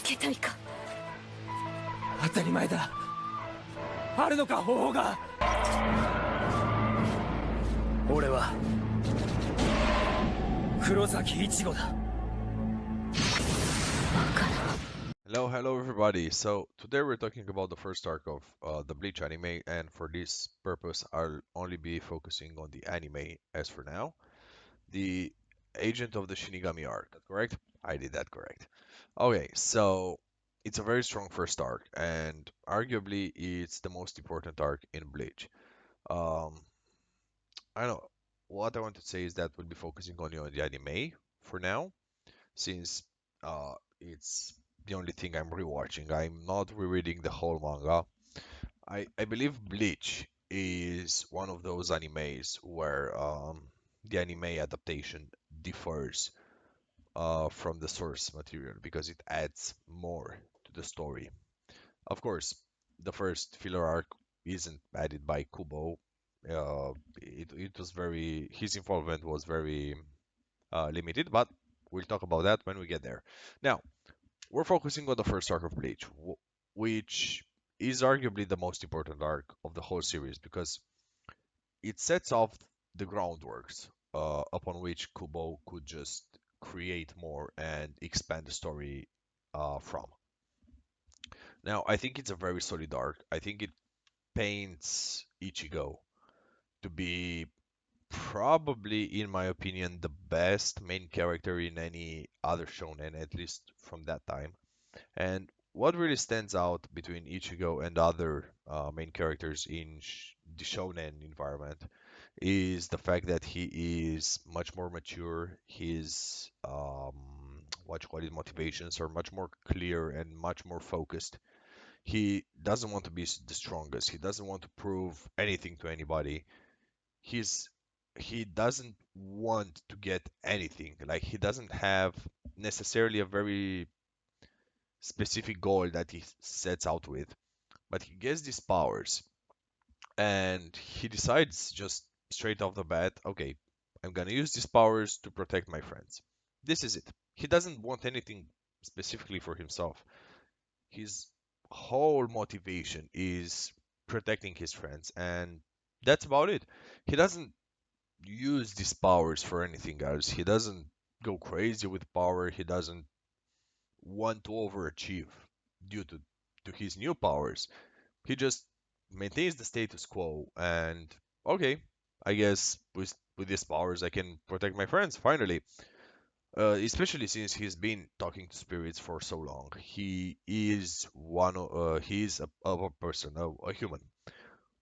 けたいか。当たり前だ。あるのか方法が。俺は黒崎一護だ。 Hello everybody. So today we're talking about the first arc of the Bleach anime, and for this purpose I'll only be focusing on the anime as for now. The Agent of the Shinigami arc, correct? I did that correct. Okay, so it's a very strong first arc, and arguably it's the most important arc in Bleach. Um, I know what I want to say is that we'll be focusing only on the anime for now, since it's the only thing I'm rewatching. I'm not rereading the whole manga. I believe Bleach is one of those animes where the anime adaptation differs from the source material because it adds more to the story. Of course, the first filler arc isn't added by Kubo. It was very his involvement was very limited, but we'll talk about that when we get there. Now, we're focusing on the first arc of Bleach, which is arguably the most important arc of the whole series because it sets off the groundworks upon which Kubo could just create more and expand the story from. Now, I think it's a very solid arc. I think it paints Ichigo to be probably, in my opinion, the best main character in any other shonen, at least from that time. And what really stands out between Ichigo and other main characters in the shonen environment is the fact that he is much more mature. His what you call it, motivations are much more clear and much more focused. He doesn't want to be the strongest. He doesn't want to prove anything to anybody. He's he doesn't want to get anything. Like he doesn't have necessarily a very specific goal that he sets out with, but he gets these powers and he decides just straight off the bat, okay, I'm gonna use these powers to protect my friends. This is it. He doesn't want anything specifically for himself. His whole motivation is protecting his friends, and that's about it. He doesn't use these powers for anything else. He doesn't go crazy with power. He doesn't want to overachieve due to his new powers. He just maintains the status quo and okay, I guess with these powers I can protect my friends finally. Especially since he's been talking to spirits for so long. He is a person, a human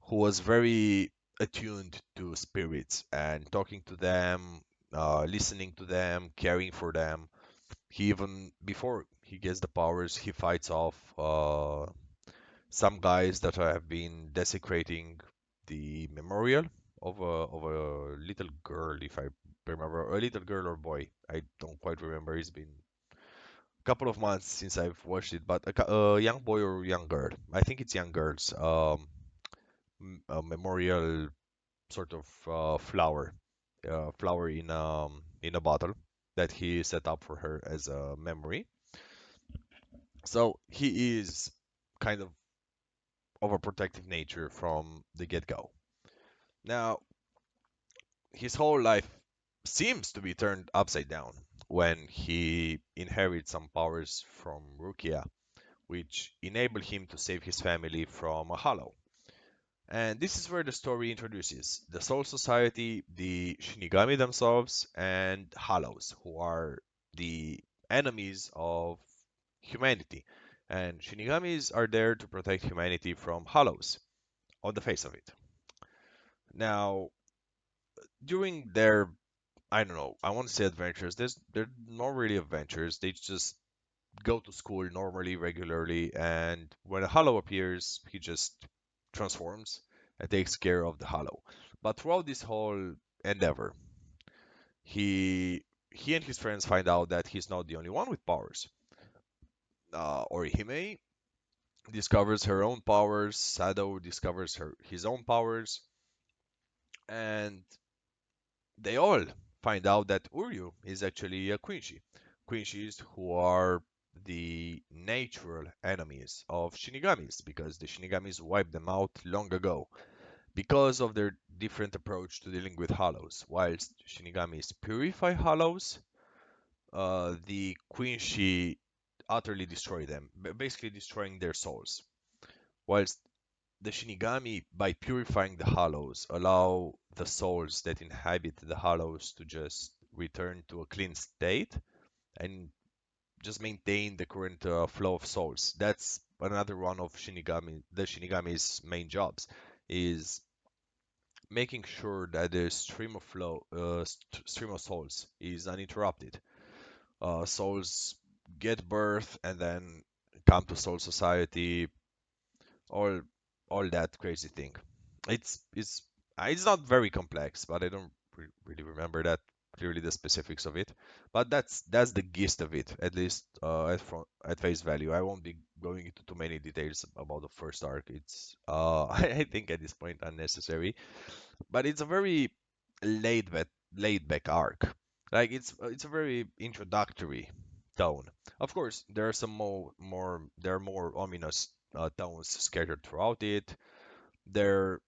who was very attuned to spirits and talking to them, listening to them, caring for them. He even before he gets the powers, he fights off some guys that have been desecrating the memorial of a little girl, if I remember, a little girl or boy. I don't quite remember. It's been a couple of months since I've watched it, but a young boy or young girl. I think it's young girls. A memorial sort of flower in a bottle that he set up for her as a memory. So he is kind of overprotective nature from the get-go. Now, his whole life seems to be turned upside down when he inherits some powers from Rukia, which enable him to save his family from a hollow. And this is where the story introduces the Soul Society, the Shinigami themselves, and Hollows, who are the enemies of humanity. And Shinigamis are there to protect humanity from Hollows, on the face of it. Now, during their, I don't know, I want to say adventures, they're not really adventures. They just go to school normally, regularly, and when a Hollow appears, he just transforms and takes care of the Hollow. But throughout this whole endeavor, he and his friends find out that he's not the only one with powers. Orihime discovers her own powers, Sado discovers his own powers, and they all find out that Uryu is actually a Quincy. Quincy's who are the natural enemies of Shinigamis because the Shinigamis wiped them out long ago because of their different approach to dealing with hollows. Whilst Shinigamis purify hollows, the Quincy utterly destroy them, basically destroying their souls. Whilst the Shinigami, by purifying the hollows, allow the souls that inhabit the hollows to just return to a clean state and just maintain the current flow of souls. That's another one of the Shinigami's main jobs, is making sure that the stream of souls is uninterrupted. Souls get birth and then come to Soul Society, all all that crazy thing. It's not very complex, but I don't really remember that clearly the specifics of it. But that's the gist of it, at least at face value. I won't be going into too many details about the first arc. It's I think at this point unnecessary, but it's a very laid back laid back arc. Like it's a very introductory tone. Of course, there are some more there are more ominous tones scattered throughout it. There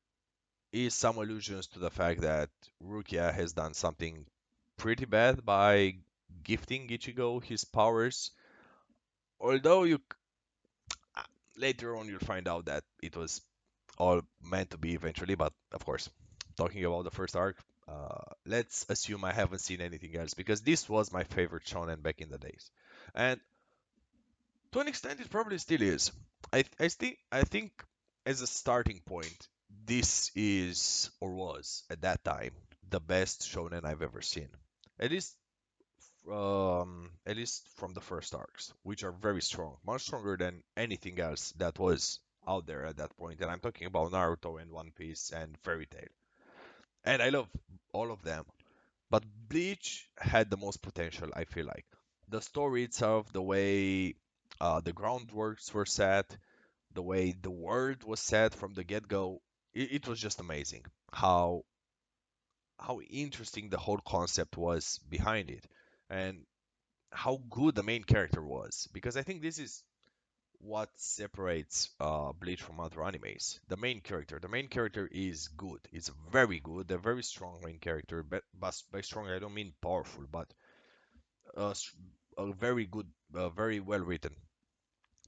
is some allusions to the fact that Rukia has done something pretty bad by gifting Ichigo his powers. Although later on you'll find out that it was all meant to be eventually, but of course, talking about the first arc, let's assume I haven't seen anything else because this was my favorite shonen back in the days. And to an extent, it probably still is. I think as a starting point, this is or was at that time the best shonen I've ever seen. At least, at least from the first arcs, which are very strong, much stronger than anything else that was out there at that point. And I'm talking about Naruto and One Piece and Fairy Tail. And I love all of them. But Bleach had the most potential, I feel like. The story itself, the way the groundworks were set, the way the world was set from the get-go, it was just amazing. How interesting the whole concept was behind it, and how good the main character was. Because I think this is what separates Bleach from other animes. The main character is good. It's very good. A very strong main character. But by strong, I don't mean powerful, but a, a very good, very well written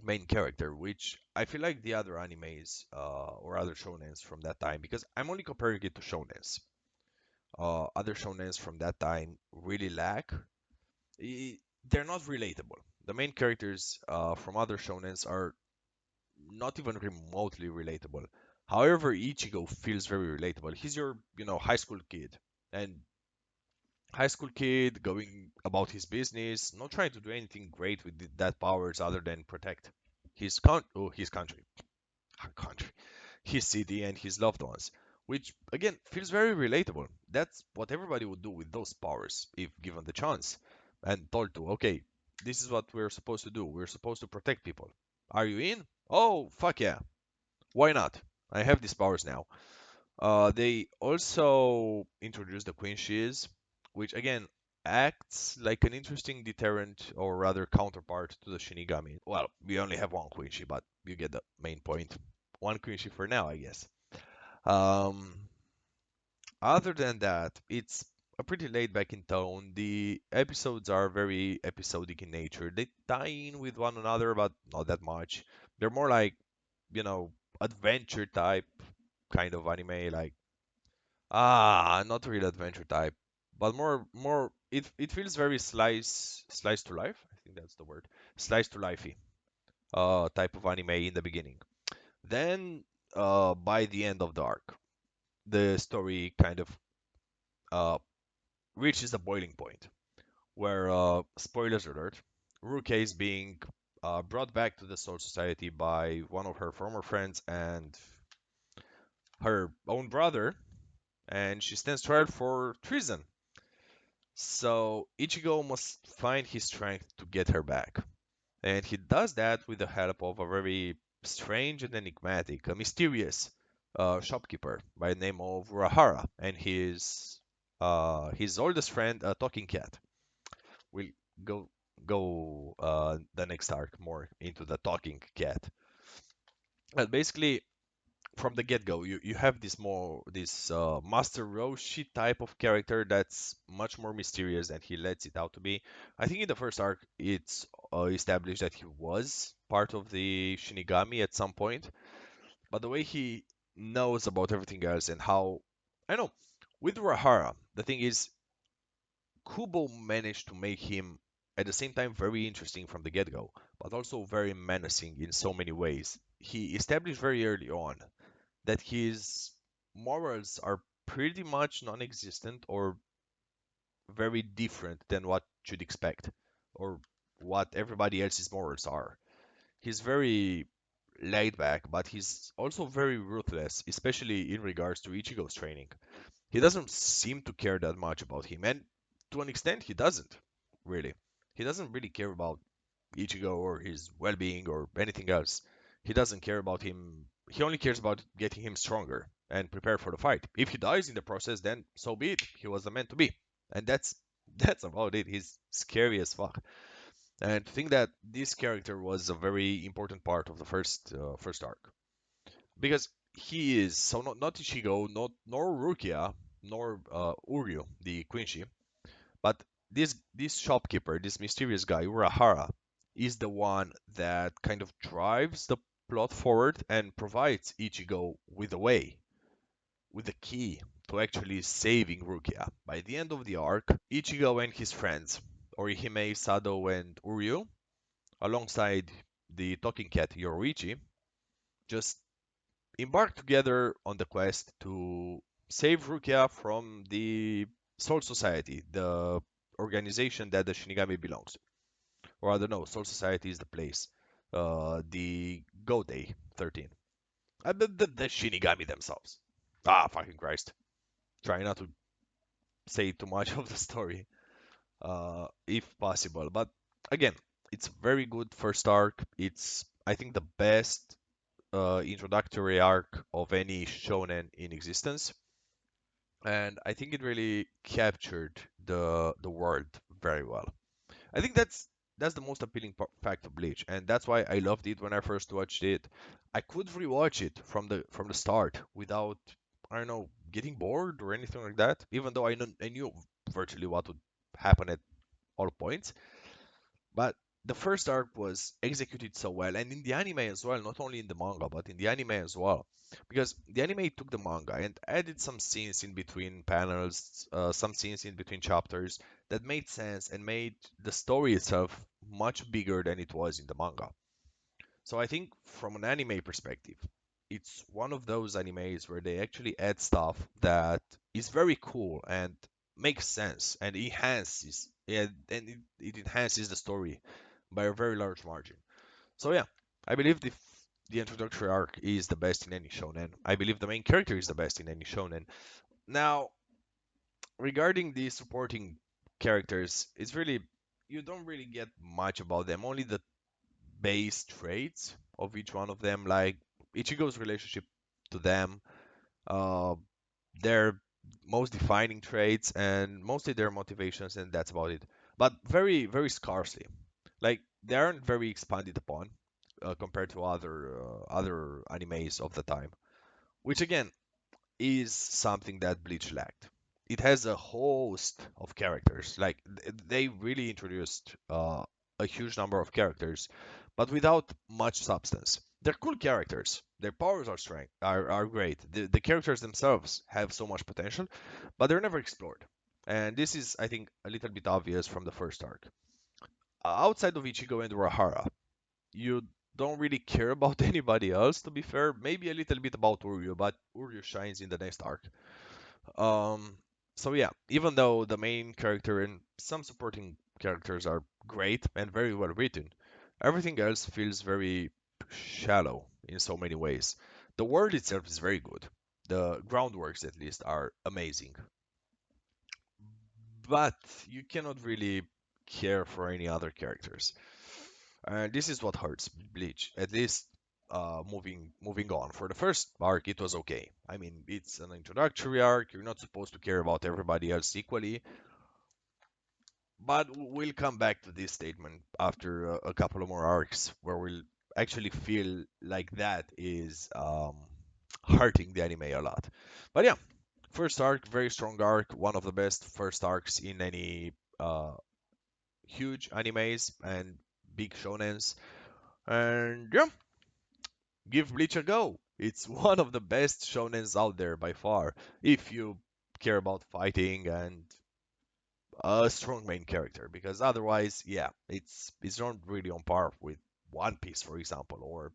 main character. Which I feel like the other animes or other shonens from that time, because I'm only comparing it to shonens. Other shonens from that time really lack. They're not relatable. The main characters from other shonens are not even remotely relatable. However, Ichigo feels very relatable. He's your, high school kid. And high school kid going about his business, not trying to do anything great with that powers other than protect his country, country, his city and his loved ones, which again feels very relatable. That's what everybody would do with those powers if given the chance and told to, okay, this is what we're supposed to do. We're supposed to protect people. Are you in? Oh, fuck yeah. Why not? I have these powers now. They also introduced the Queen Shiz, which again acts like an interesting deterrent or rather counterpart to the Shinigami. Well, we only have one Queen Shi, but you get the main point. One Queen Shi for now, I guess. Um, Other than that, it's a pretty laid back in tone. The episodes are very episodic in nature. They tie in with one another, but not that much. They're more like, adventure type kind of anime, like not real adventure type, but more it feels very slice to life. I think that's the word. Slice to lifey type of anime in the beginning. Then by the end of the arc, the story kind of uh reaches a boiling point where spoilers alert, Ruke is being brought back to the Soul Society by one of her former friends and her own brother, and she stands trial for treason. So Ichigo must find his strength to get her back. And he does that with the help of a very strange and enigmatic, a mysterious shopkeeper by the name of Urahara and his oldest friend, a talking cat. We'll go go the next arc more into the talking cat. But basically, from the get-go, you have this Master Roshi type of character that's much more mysterious than he lets it out to be. I think in the first arc, it's established that he was part of the Shinigami at some point, but the way he knows about everything else and how I know with Rahara, the thing is Kubo managed to make him at the same time very interesting from the get-go, but also very menacing in so many ways. He established very early on that his morals are pretty much non-existent or very different than what you'd expect or what everybody else's morals are. He's very laid back, but he's also very ruthless, especially in regards to Ichigo's training. He doesn't seem to care that much about him, and to an extent, he doesn't really. He doesn't really care about Ichigo or his well-being or anything else. He doesn't care about him. He only cares about getting him stronger and prepare for the fight. If he dies in the process, then so be it. He was the man to be, and that's about it. He's scary as fuck. And to think that this character was a very important part of the first arc because he is so not Ichigo, not nor Rukia, nor Uryu, the Quincy, but this shopkeeper, this mysterious guy, Urahara, is the one that kind of drives the plot forward and provides Ichigo with a way, with the key to actually saving Rukia. By the end of the arc, Ichigo and his friends, Orihime, Sado, and Uryu, alongside the talking cat Yoruichi, just embark together on the quest to save Rukia from the Soul Society, the organization that the Shinigami belongs to. Or I don't know, Soul Society is the place. The Godei 13. The Shinigami themselves. Ah, fucking Christ. Try not to say too much of the story, if possible. But again, it's very good first arc. It's, I think, the best introductory arc of any shonen in existence, and I think it really captured the world very well. I think that's the most appealing fact of Bleach, and that's why I loved it when I first watched it. I could rewatch it from the start without, I don't know, getting bored or anything like that. Even though I knew virtually what would happen at all points, but the first arc was executed so well, and in the anime as well, not only in the manga, but in the anime as well. Because the anime took the manga and added some scenes in between panels, some scenes in between chapters that made sense and made the story itself much bigger than it was in the manga. So I think from an anime perspective, it's one of those animes where they actually add stuff that is very cool and makes sense and enhances and it enhances the story by a very large margin. So yeah, I believe the introductory arc is the best in any shonen. I believe the main character is the best in any shonen. Now, regarding the supporting characters, it's really you don't really get much about them. Only the base traits of each one of them, like Ichigo's relationship to them, uh, their most defining traits, and mostly their motivations, and that's about it. But very, very scarcely. Like they aren't very expanded upon compared to other animes of the time. Which again, is something that Bleach lacked. It has a host of characters. Like they really introduced a huge number of characters, but without much substance. They're cool characters. Their powers are strength are great. The characters themselves have so much potential, but they're never explored. And this is, I think, a little bit obvious from the first arc. Outside of Ichigo and Urahara, you don't really care about anybody else, to be fair. Maybe a little bit about Uryu, but Uryu shines in the next arc. Um, so yeah, even though the main character and some supporting characters are great and very well written, everything else feels very shallow in so many ways. The world itself is very good. The groundworks, at least, are amazing, but you cannot really care for any other characters. And this is what hurts Bleach. At least moving on. For the first arc, it was okay. I mean, it's an introductory arc. You're not supposed to care about everybody else equally. But we'll come back to this statement after a couple of more arcs where we'll actually feel like that is hurting the anime a lot. But yeah, first arc, very strong arc, one of the best first arcs in any huge animes and big shonens. And yeah, give Bleach a go. It's one of the best shonens out there by far, if you care about fighting and a strong main character. Because otherwise, yeah, it's not really on par with One Piece, for example, or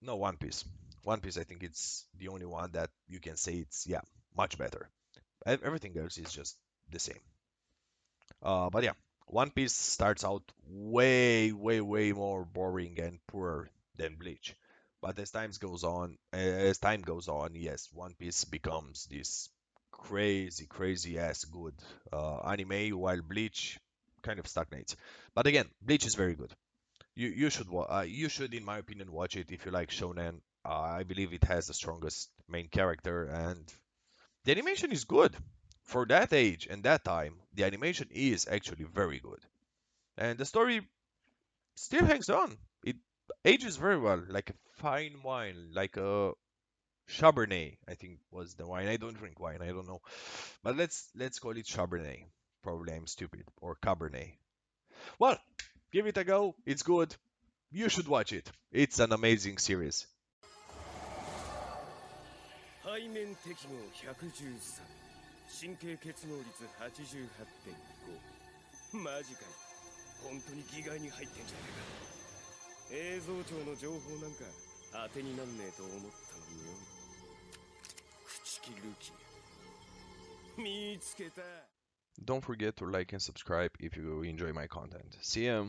no One Piece. One Piece, I think it's the only one that you can say it's yeah much better. Everything else is just the same. But yeah, One Piece starts out way, way, way more boring and poor than Bleach. But as time goes on, yes, One Piece becomes this crazy, crazy ass good anime, while Bleach kind of stagnates. But again, Bleach is very good. You should, in my opinion, watch it if you like shonen. I believe it has the strongest main character, and the animation is good. For that age and that time, the animation is actually very good. And the story still hangs on. It ages very well, like a fine wine, like a Cabernet, I think was the wine. I don't drink wine, I don't know. But let's call it Cabernet. Probably I'm stupid. Or Cabernet. Well, give it a go. It's good. You should watch it. It's an amazing series. 背面適合113神経結合率88.5マジかよ本当に議外に入ってんじゃねえか映像庁の情報なんか当てになんねえと思ったのによ朽木ルキ見つけた Don't forget to like and subscribe if you enjoy my content. See ya!